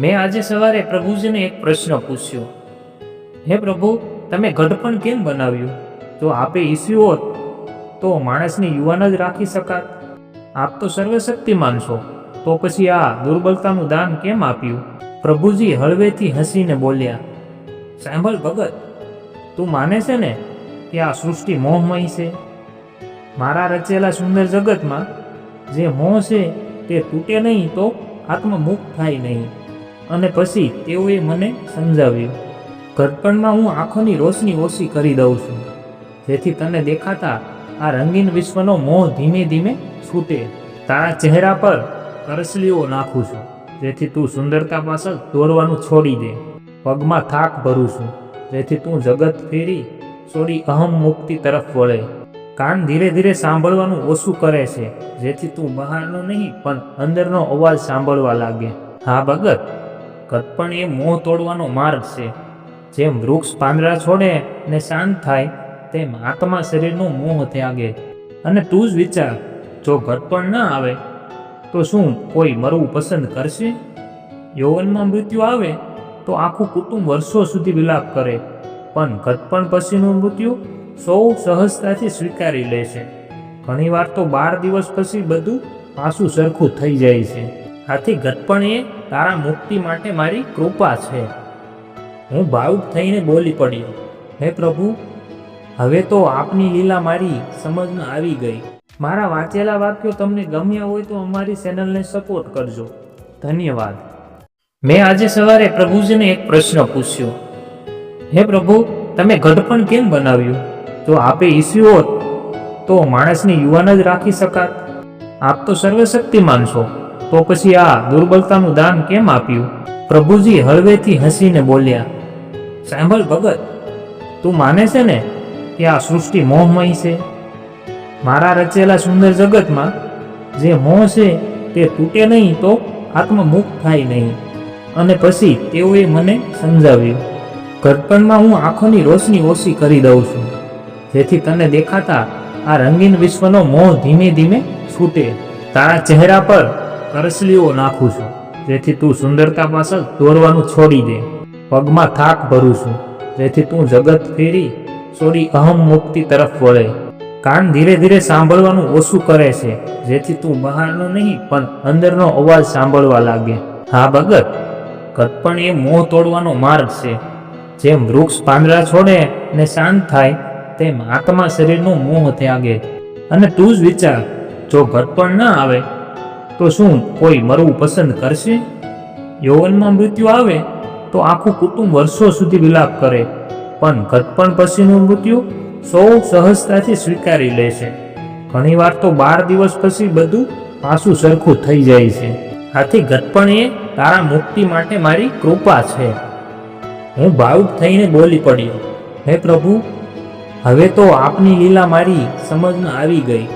મેં આજે સવારે પ્રભુજીને એક પ્રશ્ન પૂછ્યો, હે પ્રભુ, તમે ઘડપણ કેમ બનાવ્યું? જો આપે ઈચ્છ્યું હોત તો માણસને યુવાન જ રાખી શકાત. આપ તો સર્વશક્તિમાન છો, તો પછી આ દુર્બળતાનું દાન કેમ આપ્યું? પ્રભુજી હળવેથી હસીને બોલ્યા, સાંભળ ભગત, તું માને છે ને કે આ સૃષ્ટિ મોહમય છે? મારા રચેલા સુંદર જગતમાં જે મોહ છે તે તૂટે નહીં તો આત્મા મુક્ત થાય નહીં. અને પછી તેઓએ મને સમજાવ્યું, ઘડપણમાં હું આંખોની રોશની ઓછી કરી દઉં છું, જેથી તને દેખાતા આ રંગીન વિશ્વનો મોહ ધીમે ધીમે છૂટે. તારા ચહેરા પર કરસલીઓ નાખું છું, જેથી તું સુંદરતા પાછળ દોડવાનું છોડી દે. પગમાં થાક ભરું છું, જેથી તું જગત ફેરી છોડી અહમ મુક્તિ તરફ વળે. કાન ધીરે ધીરે સાંભળવાનું ઓછું કરે છે, જેથી તું બહારનો નહીં પણ અંદરનો અવાજ સાંભળવા લાગે. હા ભગત, ઘડપણ એ મોહ તોડવાનો માર્ગ છે. જેમ વૃક્ષ પાંદડા છોડે ને શાંત થાય, તેમ આત્મા શરીરનો મોહ ત્યાગે. અને તું જ વિચાર, જો ઘડપણ ના આવે તો શું કોઈ મરવું પસંદ કરશે? યૌવનમાં મૃત્યુ આવે તો આખું કુટુંબ વર્ષો સુધી વિલાપ કરે, પણ ઘડપણ પછીનું મૃત્યુ સૌ સહજતાથી સ્વીકારી લે છે. ઘણીવાર તો 12 દિવસ પછી બધું પાછું સરખું થઈ જાય છે. આથી ઘડપણ એ તારા મુક્તિ માટે મારી કૃપા છે. હું ભાવુક થઈને બોલી પડ્યો, હે પ્રભુ, હવે તો આપની લીલા મારી સમજમાં આવી ગઈ. મારા વાંચેલા વાક્યો તમને ગમ્યા હોય તો અમારી ચેનલને સપોર્ટ કરજો. ધન્યવાદ. મેં આજે સવારે પ્રભુજીને એક પ્રશ્ન પૂછ્યો, હે પ્રભુ, તમે ઘડપણ કેમ બનાવ્યું? જો આપે ઈચ્છ્યું હોત તો માણસને યુવાન જ રાખી શકાત. આપ તો સર્વશક્તિમાન છો, તો પછી આ દુર્બળતાનું દાન કેમ આપ્યું? પ્રભુજી હળવેથી હસીને બોલ્યા, સાંભળ ભગત, તું માને છે ને કે આ સૃષ્ટિ મોહમય છે? મારા રચેલા સુંદર જગતમાં જે મોહ છે તે તૂટે નહીં તો આત્મા મુક્ત થાય નહીં. અને પછી તેઓએ મને સમજાવ્યું, ઘડપણમાં હું આંખોની રોશની ઓછી કરી દઉં છું, જેથી તને દેખાતા આ રંગીન વિશ્વનો મોહ ધીમે ધીમે છૂટે. તારા ચહેરા પર કરસલીઓ નાખું છું, જેથી તું સુંદરતા પાછળ દોડવાનું છોડી દે. પગમાં થાક ભરું છું, જેથી તું જગત ફેરી છોડી અહમ મુક્તિ તરફ વળે. કાન ધીરે ધીરે સાંભળવાનું ઓછું કરે છે, જેથી તું બહારનો નહીં પણ અંદરનો અવાજ સાંભળવા લાગે. હા ભગત, ઘડપણ એ મોહ તોડવાનો માર્ગ છે. જેમ વૃક્ષ પાંદડા છોડે ને શાંત થાય, તેમ આત્મા શરીરનો મોહ ત્યાગે. અને તું જ વિચાર, જો ઘડપણ ના આવે તો શું કોઈ મરવું પસંદ કરશે? યૌવનમાં મૃત્યુ આવે તો આખું કુટુંબ વર્ષો સુધી વિલાપ કરે, પણ ઘડપણ પછીનું મૃત્યુ સૌ સહજતાથી સ્વીકારી લે છે. ઘણીવાર તો 12 દિવસ પછી બધું પાછું સરખું થઈ જાય છે. આથી ઘડપણ એ તારા મુક્તિ માટે મારી કૃપા છે. હું ભાવુક થઈને બોલી પડ્યો, હે પ્રભુ, હવે તો આપની લીલા મારી સમજમાં આવી ગઈ.